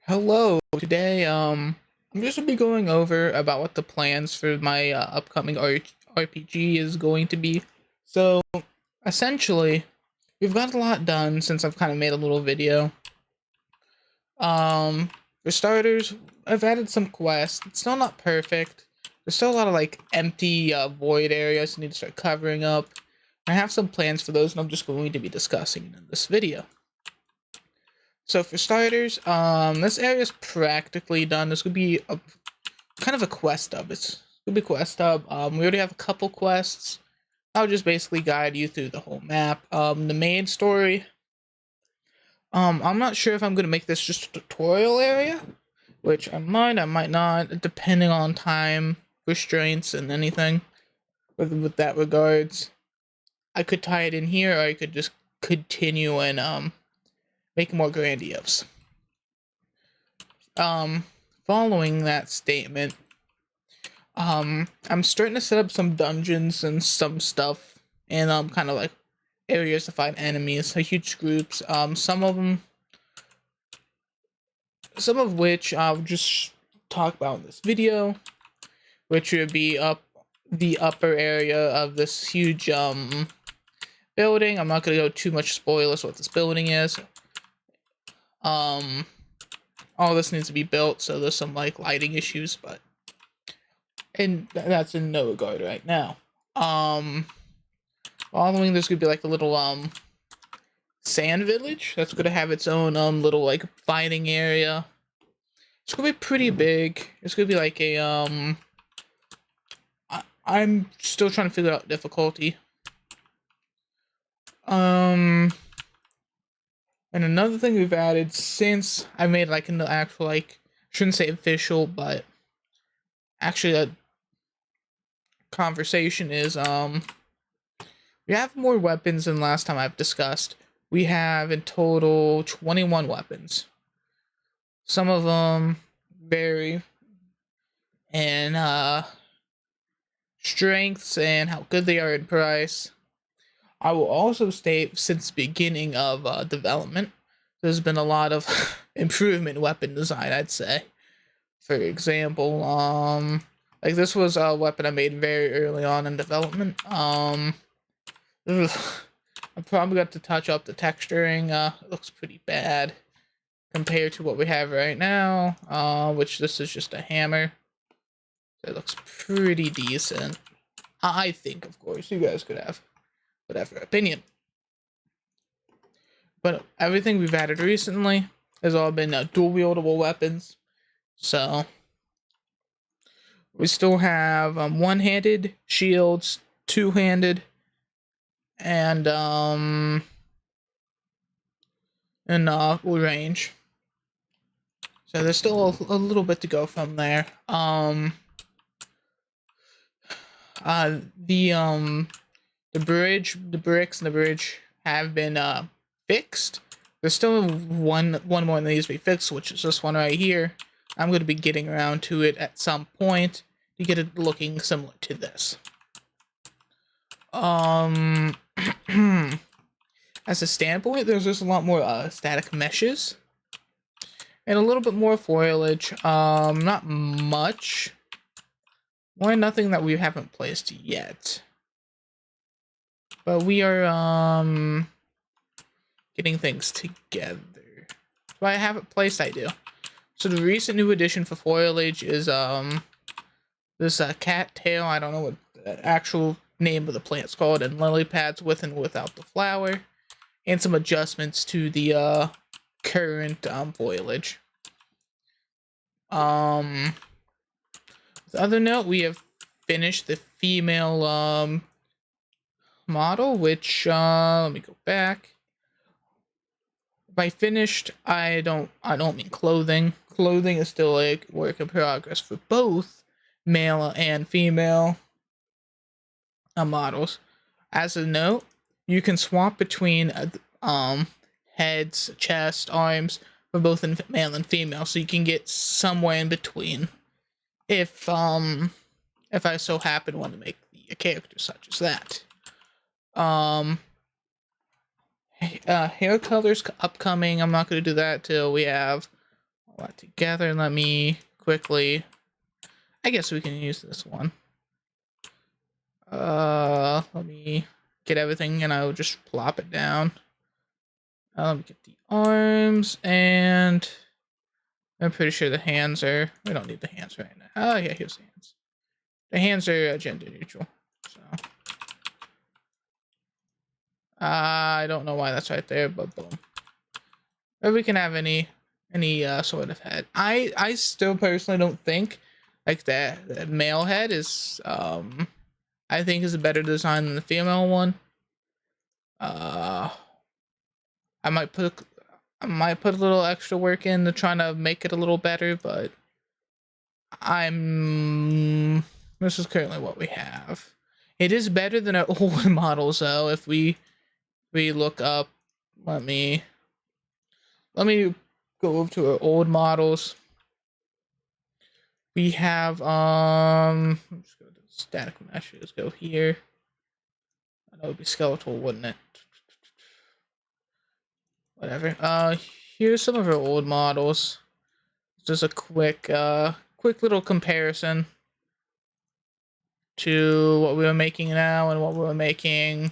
Hello. Today, I'm just gonna be going over about what the plans for my upcoming RPG is going to be. So, essentially, we've got a lot done since I've kind of made a little video. For starters, I've added some quests. It's still not perfect. There's still a lot of like empty void areas I need to start covering up. I have some plans for those, and I'm just going to be discussing in this video. So for starters, this area is practically done. This could be a kind of a quest hub. It's gonna be quest hub. We already have a couple quests. I'll just basically guide you through the whole map. The main story. I'm not sure if I'm gonna make this just a tutorial area, which I might not, depending on time restraints and anything. With that regards, I could tie it in here, or I could just continue and make it more grandiose. Following that statement, I'm starting to set up some dungeons and some stuff, and kind of like areas to find enemies, so huge groups. Some of which I'll just talk about in this video, which would be up the upper area of this huge building. I'm not gonna go too much spoilers what this building is. All this needs to be built, so there's some like lighting issues, but that's in no regard right now. Following there's gonna be like a little sand village that's gonna have its own little like fighting area. It's gonna be pretty big. It's gonna be like a I'm still trying to figure out difficulty. And another thing we've added since I made like an actual like, shouldn't say official, but actually a conversation is we have more weapons than last time I've discussed. We have in total 21 weapons. Some of them vary in strengths and how good they are in price. I will also state, since the beginning of development, there's been a lot of improvement in weapon design, I'd say. For example, like this was a weapon I made very early on in development. I probably got to touch up the texturing. It looks pretty bad compared to what we have right now, which this is just a hammer. It looks pretty decent. I think, of course, you guys could have whatever opinion. But everything we've added recently has all been dual wieldable weapons. So we still have one-handed shields, two-handed, and range. So there's still a little bit to go from there. The bridge, the bricks and the bridge have been fixed. There's still one more that needs to be fixed, which is this one right here. I'm going to be getting around to it at some point to get it looking similar to this. As a standpoint, there's just a lot more static meshes and a little bit more foliage. Not much. Or nothing that we haven't placed yet. But we are getting things together. Do I have it placed? I do. So the recent new addition for foliage is this cattail. I don't know what the actual name of the plant's called, and lily pads with and without the flower, and some adjustments to the current foliage. The other note, we have finished the female model, which let me go back. By finished, I don't mean clothing. Clothing is still a work in progress for both male and female models. As a note, you can swap between heads, chest, arms for both male and female, so you can get somewhere in between. If I so happen to want to make a character such as that. Hair colors upcoming. I'm not going to do that till we have all that together. Let me quickly, I guess we can use this one. Let me get everything and I'll just plop it down. Let me get the arms, and I'm pretty sure the hands are, we don't need the hands right now. Oh yeah, here's the hands. The hands are gender neutral, so. I don't know why that's right there, but boom. Or we can have any sort of head. I still personally don't think like the male head is I think is a better design than the female one. I might put a little extra work in to trying to make it a little better, but this is currently what we have. It is better than our old models though. If we look up, let me go over to our old models. We have let's go to static mesh. Let's go here. That would be skeletal, wouldn't it? Whatever. Here's some of our old models. Just a quick little comparison to what we were making now and what we were making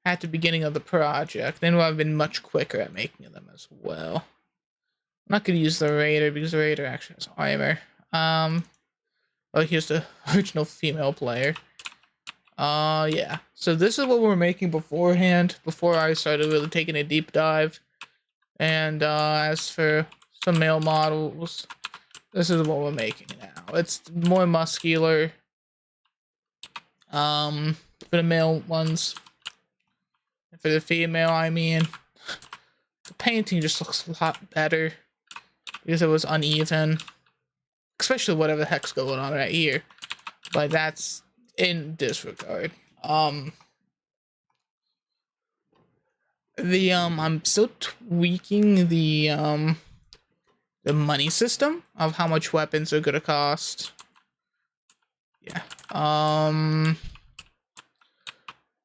at the beginning of the project. Then I've been much quicker at making them as well. I'm not gonna use the Raider because the Raider actually has armor. Oh, here's the original female player. Yeah. So this is what we were making beforehand, before I started really taking a deep dive. And as for some male models, this is what we're making now. It's more muscular. For the male ones. For the female, I mean, the painting just looks a lot better because it was uneven, especially whatever the heck's going on right here. But that's in disregard. I'm still tweaking the money system of how much weapons are gonna cost. Yeah.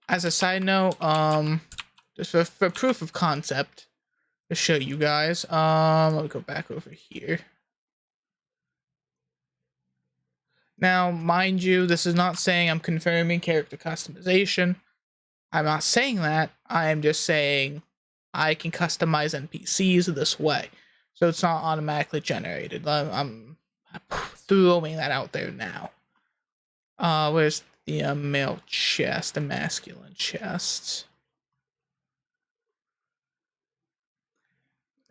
As a side note, just for proof of concept, to show you guys, let me go back over here. Now, mind you, this is not saying I'm confirming character customization. I'm not saying that. I am just saying I can customize NPCs this way, so it's not automatically generated. I'm throwing that out there now. Where's the male chest, the masculine chest?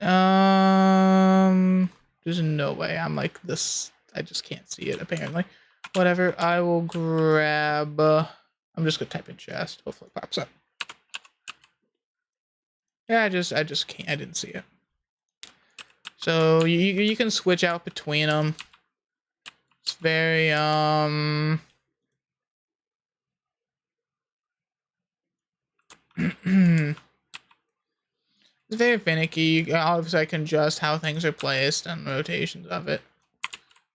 There's no way. I'm like this. I just can't see it apparently. Whatever. I will grab. I'm just gonna type in chest. Hopefully it pops up. Yeah, I just can't. I didn't see it. So you can switch out between them. It's very it's very finicky. Obviously, I can adjust how things are placed and rotations of it.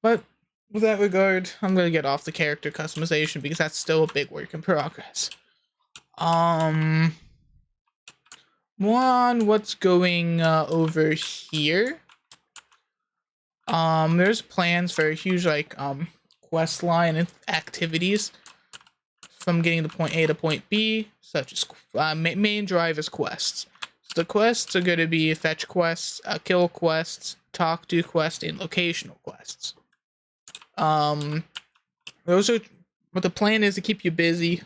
But with that regard, I'm gonna get off the character customization because that's still a big work in progress. More on what's going over here. There's plans for a huge quest line and activities from getting to point A to point B, such as main drive is quests. So the quests are going to be fetch quests, kill quests, talk to quests, and locational quests. Those are what the plan is, to keep you busy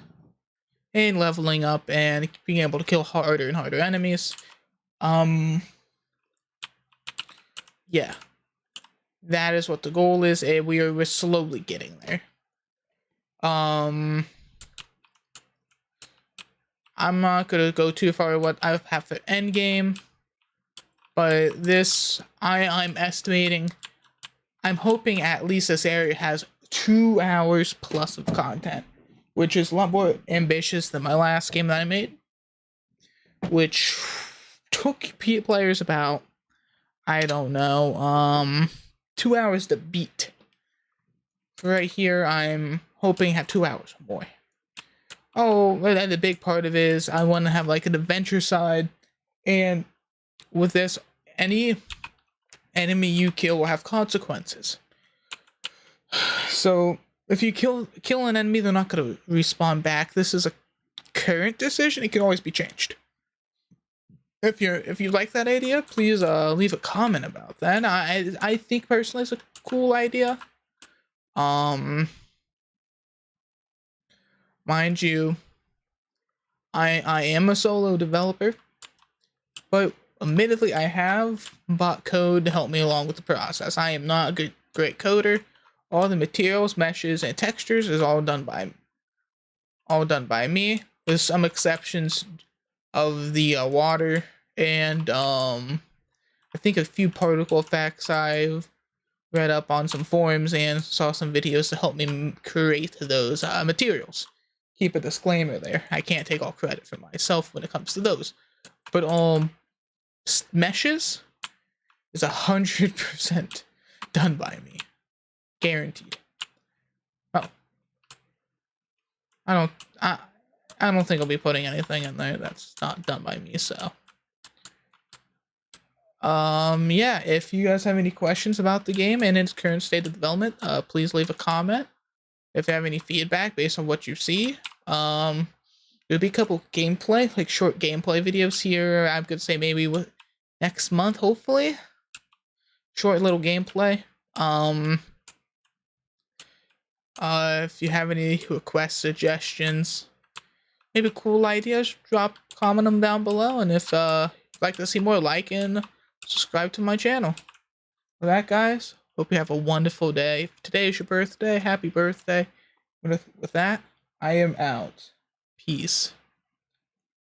and leveling up and being able to kill harder and harder enemies. Yeah. That is what the goal is, and we're slowly getting there. I'm not gonna go too far what I have for endgame, but this I'm estimating. I'm hoping at least this area has 2 hours plus of content, which is a lot more ambitious than my last game that I made, which took players about, I don't know, 2 hours to beat. Right here, I'm hoping to have 2 hours or more. Oh, and the big part of it is I want to have like an adventure side, and with this, any enemy you kill will have consequences. So if you kill an enemy, they're not gonna respawn back. This is a current decision. It can always be changed. If you like that idea, please leave a comment about that. I think personally it's a cool idea. Mind you, I am a solo developer, but admittedly I have bought code to help me along with the process. I am not a great coder. All the materials, meshes, and textures is all done by me, with some exceptions of the water and I think a few particle effects. I've read up on some forums and saw some videos to help me create those materials. Keep a disclaimer there. I can't take all credit for myself when it comes to those. But meshes is 100% done by me. Guaranteed. Oh. I don't think I'll be putting anything in there that's not done by me, so. Yeah, if you guys have any questions about the game and its current state of development, please leave a comment. If you have any feedback based on what you see, there'll be a couple gameplay, like short gameplay videos here. I could say maybe next month, hopefully. Short little gameplay. If you have any requests, suggestions, maybe cool ideas, comment them down below. And if you'd like to see more, like and subscribe to my channel. With that, guys, hope you have a wonderful day. If today is your birthday, happy birthday. With that, I am out. Peace.